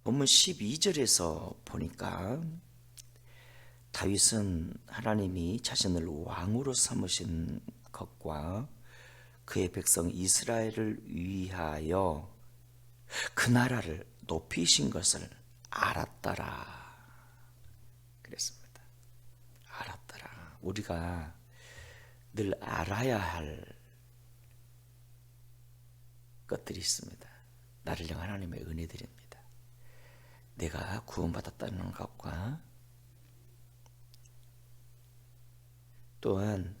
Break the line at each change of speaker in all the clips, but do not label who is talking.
본문 12절에서 보니까 다윗은 하나님이 자신을 왕으로 삼으신 것과 그의 백성 이스라엘을 위하여 그 나라를 높이신 것을 알았더라 그랬습니다. 알았더라. 우리가 늘 알아야 할 것들이 있습니다. 나를 향한 하나님의 은혜들입니다. 내가 구원받았다는 것과 또한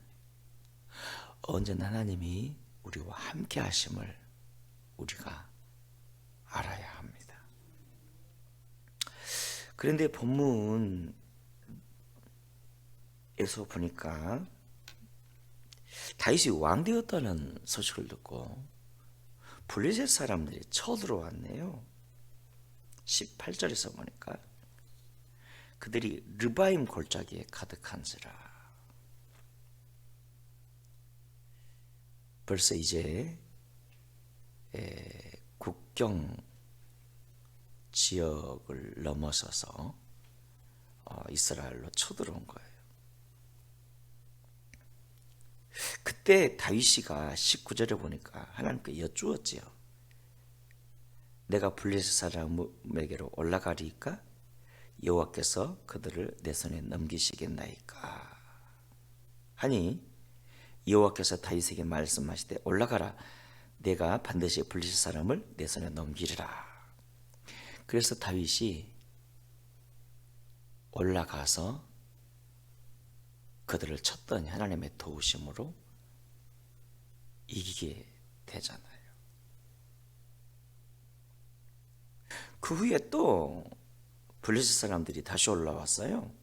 언제나 하나님이 우리와 함께 하심을 우리가 알아야 합니다. 그런데 본문에서 보니까 다윗이 왕 되었다는 소식을 듣고 블레셋 사람들이 쳐들어왔네요. 18절에서 보니까 그들이 르바임 골짜기에 가득한지라. 벌써 이제 국경 지역을 넘어서서 이스라엘로 쳐들어온 거예요. 그때 다윗이가 19절에 보니까 하나님께 여쭈었지요. 내가 블레셋 사람에게로 올라가리까? 여호와께서 그들을 내 손에 넘기시겠나이까? 하니 여호와께서 다윗에게 말씀하시되 올라가라. 내가 반드시 블레셋 사람을 내 손에 넘기리라. 그래서 다윗이 올라가서 그들을 쳤더니 하나님의 도우심으로 이기게 되잖아요. 그 후에 또 블레셋 사람들이 다시 올라왔어요.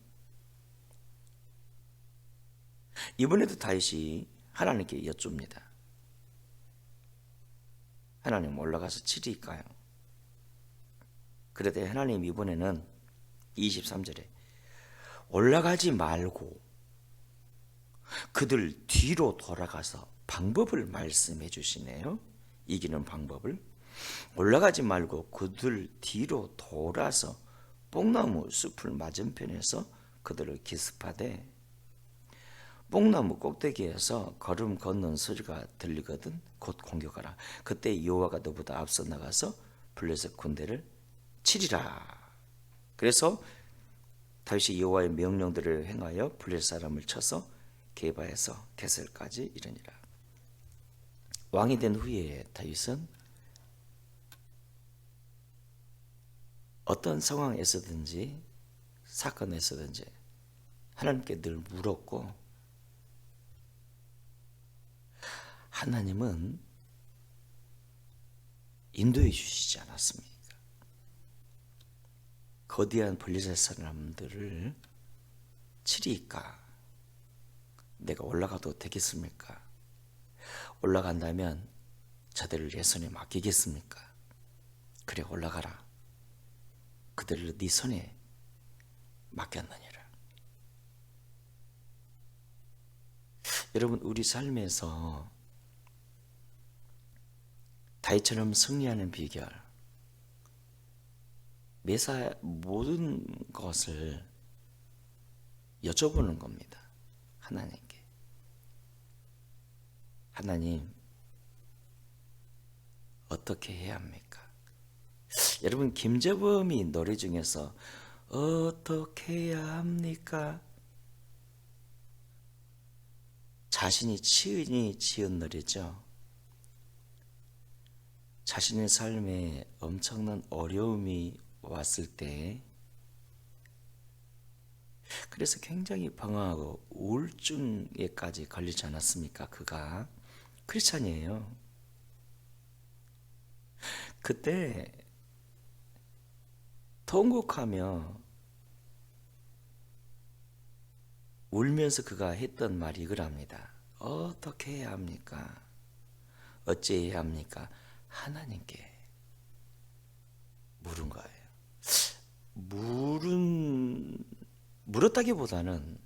이번에도 다윗이 하나님께 여쭙니다. 하나님 올라가서 치리까요? 그랬더니 하나님 이번에는 23절에 올라가지 말고 그들 뒤로 돌아가서 방법을 말씀해 주시네요. 이기는 방법을. 올라가지 말고 그들 뒤로 돌아서 뽕나무 숲을 맞은편에서 그들을 기습하되 뽕나무 꼭대기에서 걸음 걷는 소리가 들리거든 곧 공격하라. 그때 여호와가 너보다 앞서 나가서 블레셋 군대를 치리라. 그래서 다윗이 여호와의 명령들을 행하여 블레셋 사람을 쳐서 게바에서 게셀까지 이르니라. 왕이 된 후에 다윗은 어떤 상황에서든지 사건에서든지 하나님께 늘 물었고 하나님은 인도해 주시지 않았습니까? 거대한 블레셋 사람들을 치리까? 내가 올라가도 되겠습니까? 올라간다면 저들을 내 손에 맡기겠습니까? 그래 올라가라. 그들을 네 손에 맡겼느니라. 여러분 우리 삶에서 다윗처럼 승리하는 비결, 매사 모든 것을 여쭤보는 겁니다. 하나님께. 하나님 어떻게 해야 합니까? 여러분 김재범이 노래 중에서 어떻게 해야 합니까? 자신이 친히 지은 노래죠. 자신의 삶에 엄청난 어려움이 왔을 때 그래서 굉장히 방황하고 우울증에까지 걸리지 않았습니까? 그가 크리스찬이에요. 그때 통곡하며 울면서 그가 했던 말이 이거랍니다. 어떻게 해야 합니까? 어찌해야 합니까? 하나님께 물은 거예요. 물었다기보다는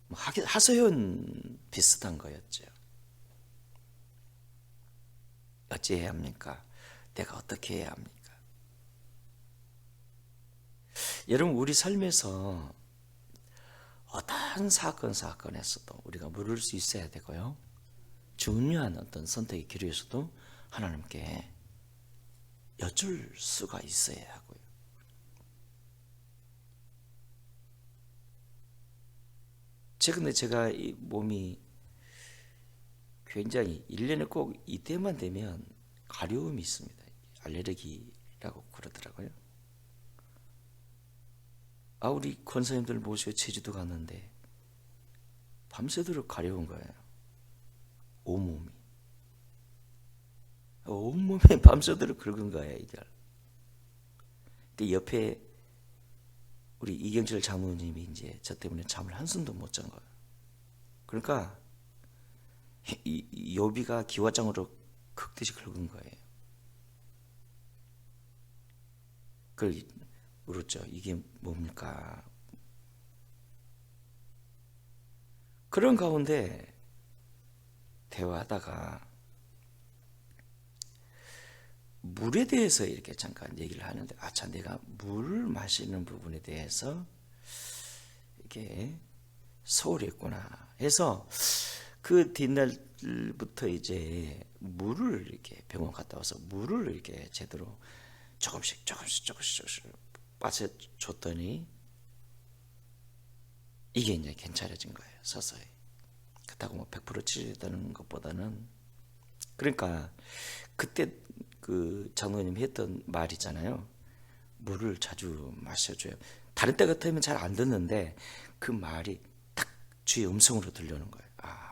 하소연 비슷한 거였죠. 어찌해야 합니까? 내가 어떻게 해야 합니까? 여러분, 우리 삶에서 어떤 사건에서도 우리가 물을 수 있어야 되고요. 중요한 어떤 선택의 기로에서도 하나님께 여쭐 수가 있어야 하고요. 최근에 제가 이 몸이 굉장히 1년에 꼭 이때만 되면 가려움이 있습니다. 알레르기라고 그러더라고요. 우리 권사님들 모시고 제주도 갔는데 밤새도록 가려운 거예요. 온몸이. 온몸에 밤새도록 긁은 거예요, 이걸. 근데 옆에 우리 이경철 장모님이 이제 저 때문에 잠을 한숨도 못 잔 거예요. 그러니까 이 요비가 기와장으로 긁듯이 긁은 거예요. 그걸 물었죠. 이게 뭡니까? 그런 가운데 대화하다가 물에 대해서 이렇게 잠깐 얘기를 하는데, 참 내가 물을 마시는 부분에 대해서 이게 소홀히 했구나 해서 그 뒷날부터 이제 물을 이렇게 병원 갔다 와서 물을 이렇게 제대로 조금씩 빠져줬더니 이게 이제 괜찮아진 거예요. 서서히. 그렇다고 뭐 100% 치료했다는 것보다는. 그러니까 그때 그 장로님이 했던 말이잖아요. 물을 자주 마셔줘요. 다른 때 같으면 잘 안 듣는데 그 말이 딱 주의 음성으로 들려오는 거예요.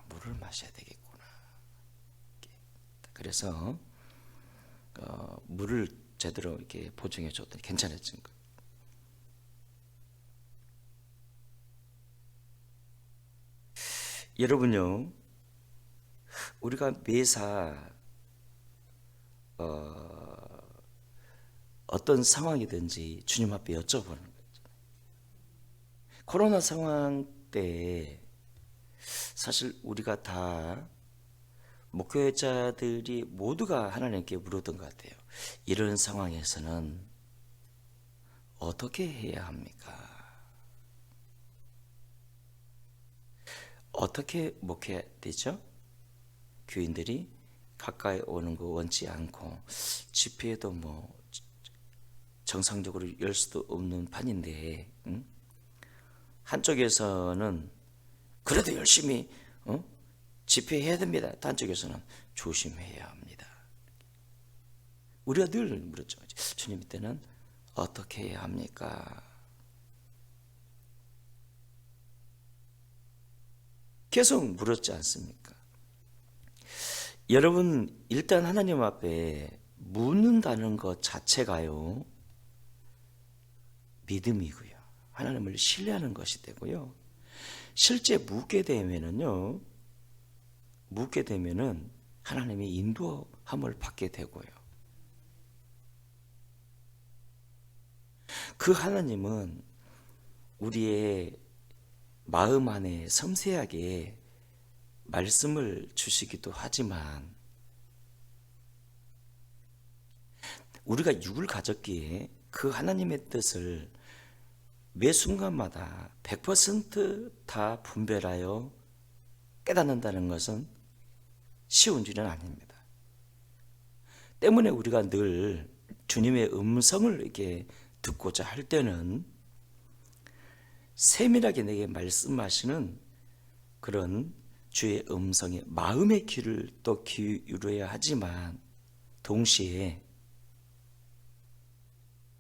물을 마셔야 되겠구나. 그래서 물을 제대로 이렇게 보충해 줬더니 괜찮아진 거예요. 여러분요, 우리가 매사 어떤 상황이든지 주님 앞에 여쭤보는 거죠. 코로나 상황 때 사실 우리가 다 목회자들이 모두가 하나님께 물었던 것 같아요. 이런 상황에서는 어떻게 해야 합니까? 어떻게 목회해야 되죠? 교인들이 가까이 오는 거 원치 않고 집회에도 뭐 정상적으로 열 수도 없는 판인데, 한쪽에서는 그래도 열심히 집회해야 됩니다. 한쪽에서는 조심해야 합니다. 우리가 늘 물었죠. 주님, 이때는 어떻게 해야 합니까? 계속 물었지 않습니까? 여러분, 일단 하나님 앞에 묻는다는 것 자체가요, 믿음이고요. 하나님을 신뢰하는 것이 되고요. 실제 묻게 되면은 하나님의 인도함을 받게 되고요. 그 하나님은 우리의 마음 안에 섬세하게 말씀을 주시기도 하지만, 우리가 육을 가졌기에 그 하나님의 뜻을 매 순간마다 100% 분별하여 깨닫는다는 것은 쉬운 일은 아닙니다. 때문에 우리가 늘 주님의 음성을 이렇게 듣고자 할 때는 세밀하게 내게 말씀하시는 그런 주의 음성에 마음의 귀를 또 기울여야 하지만, 동시에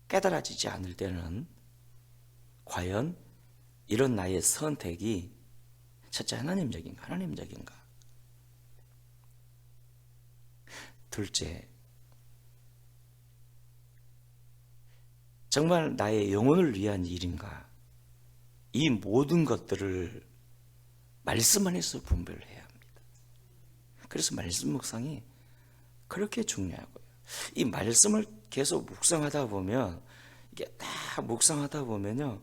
깨달아지지 않을 때는 과연 이런 나의 선택이 첫째 하나님적인가? 둘째, 정말 나의 영혼을 위한 일인가? 이 모든 것들을 말씀 안에서 분별해야 합니다. 그래서 말씀 묵상이 그렇게 중요하고요. 이 말씀을 계속 묵상하다 보면, 이게 다 묵상하다 보면요,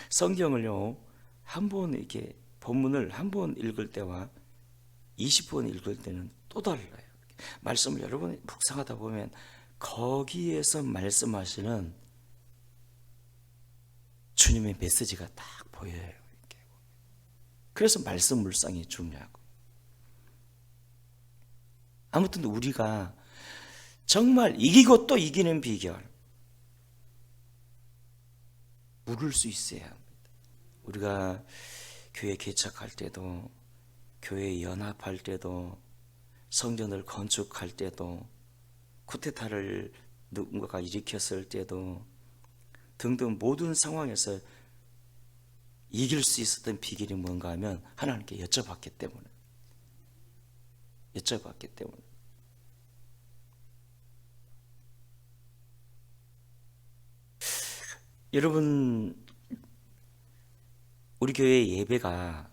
성경을요, 한 번 이렇게 본문을 한 번 읽을 때와 20번 읽을 때는 또 달라요. 말씀을 여러 번 묵상하다 보면 거기에서 말씀하시는 주님의 메시지가 딱 보여요. 이렇게. 그래서 말씀 묵상이 중요하고. 아무튼 우리가 정말 이기고 또 이기는 비결 물을 수 있어야 합니다. 우리가 교회 개척할 때도, 교회 연합할 때도, 성전을 건축할 때도, 쿠데타를 누군가가 일으켰을 때도 등등 모든 상황에서 이길 수 있었던 비결이 뭔가 하면 하나님께 여쭤봤기 때문에. 여러분, 우리 교회 예배가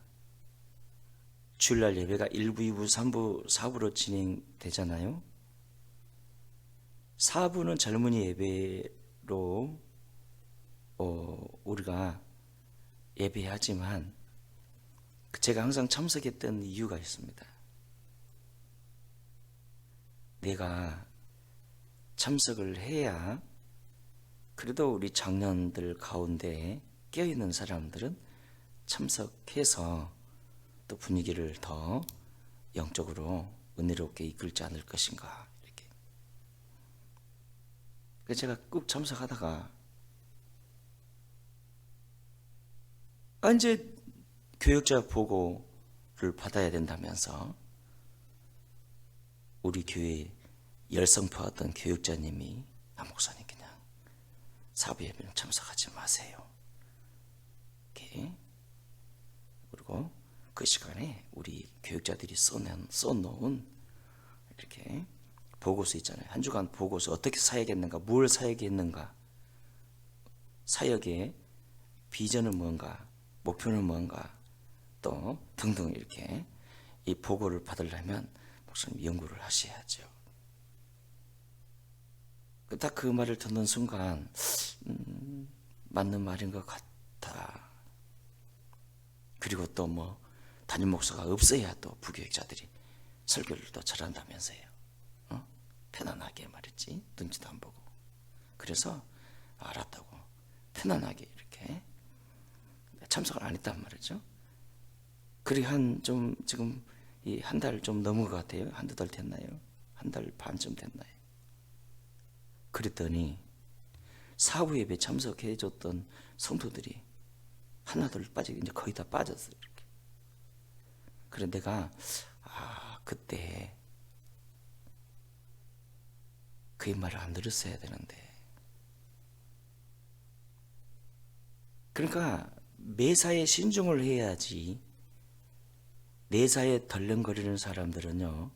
주일날 예배가 1부, 2부, 3부, 4부로 진행되잖아요. 4부는 젊은이 예배로 우리가 예배하지만 제가 항상 참석했던 이유가 있습니다. 내가 참석을 해야 그래도 우리 장년들 가운데 깨어있는 사람들은 참석해서 또 분위기를 더 영적으로 은혜롭게 이끌지 않을 것인가, 이렇게. 그래서 제가 꾹 참석하다가 이제 교역자 보고를 받아야 된다면서 우리 교회 열성파였던 교육자님이 목사님 그냥 사부 예배는 참석하지 마세요. 이렇게. 그리고 그 시간에 우리 교육자들이 써놓은 이렇게 보고서 있잖아요. 한 주간 보고서 어떻게 사역했는가, 뭘 사역했는가, 사역의 비전은 뭔가, 목표는 뭔가, 또 등등 이렇게 이 보고를 받으려면 목사님 연구를 하셔야죠. 딱 그 말을 듣는 순간 맞는 말인 것 같다. 그리고 또 뭐 담임 목사가 없어야 또 부교육자들이 설교를 또 잘한다면서요. 편안하게 말했지. 눈치도 안 보고. 그래서 알았다고 편안하게 이렇게 참석을 안 했단 말이죠. 그리 지금 이 한 달 좀 넘은 것 같아요. 한두 달 됐나요? 한 달 반쯤 됐나요? 그랬더니 사부 예배 참석해 줬던 성도들이 하나둘 빠지고 이제 거의 다 빠졌어요. 이렇게. 그래 내가 그때 그의 말을 안 들었어야 되는데. 그러니까 매사에 신중을 해야지. 매사에 덜렁거리는 사람들은요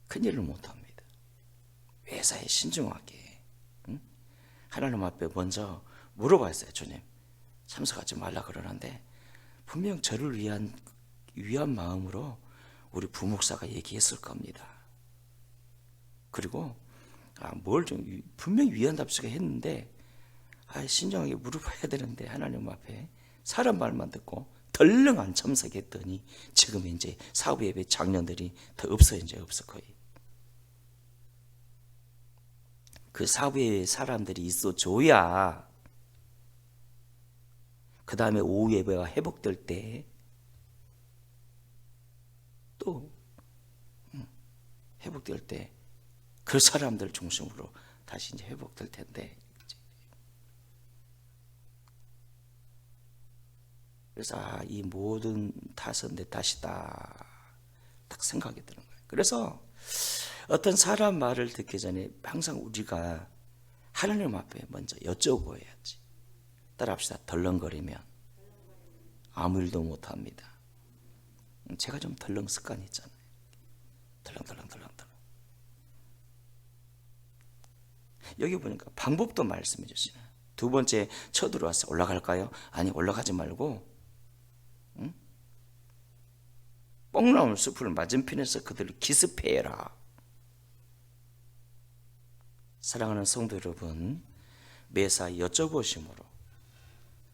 큰일을 못합니다. 매사에 신중하게 하나님 앞에 먼저 물어봤어요. 주님 참석하지 말라 그러는데 분명 저를 위한 마음으로 우리 부목사가 얘기했을 겁니다. 그리고 뭘 좀 분명히 위한답시게 했는데 신중하게 물어봐야 되는데 하나님 앞에 사람 말만 듣고 덜렁 안 참석했더니 지금 이제 사부 예배 장년들이 더 없어요. 이제 없어 거의. 그 사부 예배 사람들이 있어줘야 그 다음에 오후 예배가 회복될 때 또 회복될 때 그 사람들 중심으로 다시 이제 회복될 텐데. 그래서 이 모든 탓은 내 탓이다 딱 생각이 드는 거예요. 그래서 어떤 사람 말을 듣기 전에 항상 우리가 하나님 앞에 먼저 여쭤보고 해야지. 따라합시다. 덜렁거리면 아무 일도 못합니다. 제가 좀 덜렁 습관이 있잖아요. 덜렁. 여기 보니까 방법도 말씀해 주시네. 두 번째 쳐들어왔어요. 올라갈까요? 아니 올라가지 말고 뽕나무 숲을 맞은편에서 그들을 기습해라. 사랑하는 성도 여러분, 매사 여쭤보심으로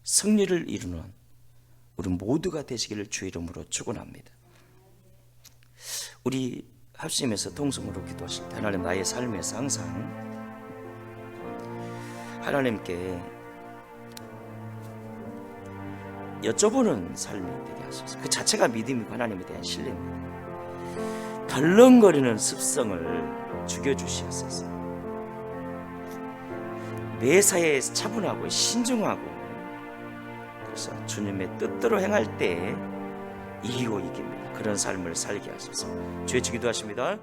승리를 이루는 우리 모두가 되시기를 주 이름으로 축원합니다. 우리 합심에서 동성으로 기도하실 때 하나님 나의 삶에서 항상 하나님께 여쭤보는 삶이 되게 하소서. 그 자체가 믿음이고 하나님에 대한 신뢰입니다. 덜렁거리는 습성을 죽여주시옵소서. 매사에 차분하고 신중하고, 그래서 주님의 뜻대로 행할 때 이기고 이깁니다. 그런 삶을 살게 하소서. 주의 기도하십니다.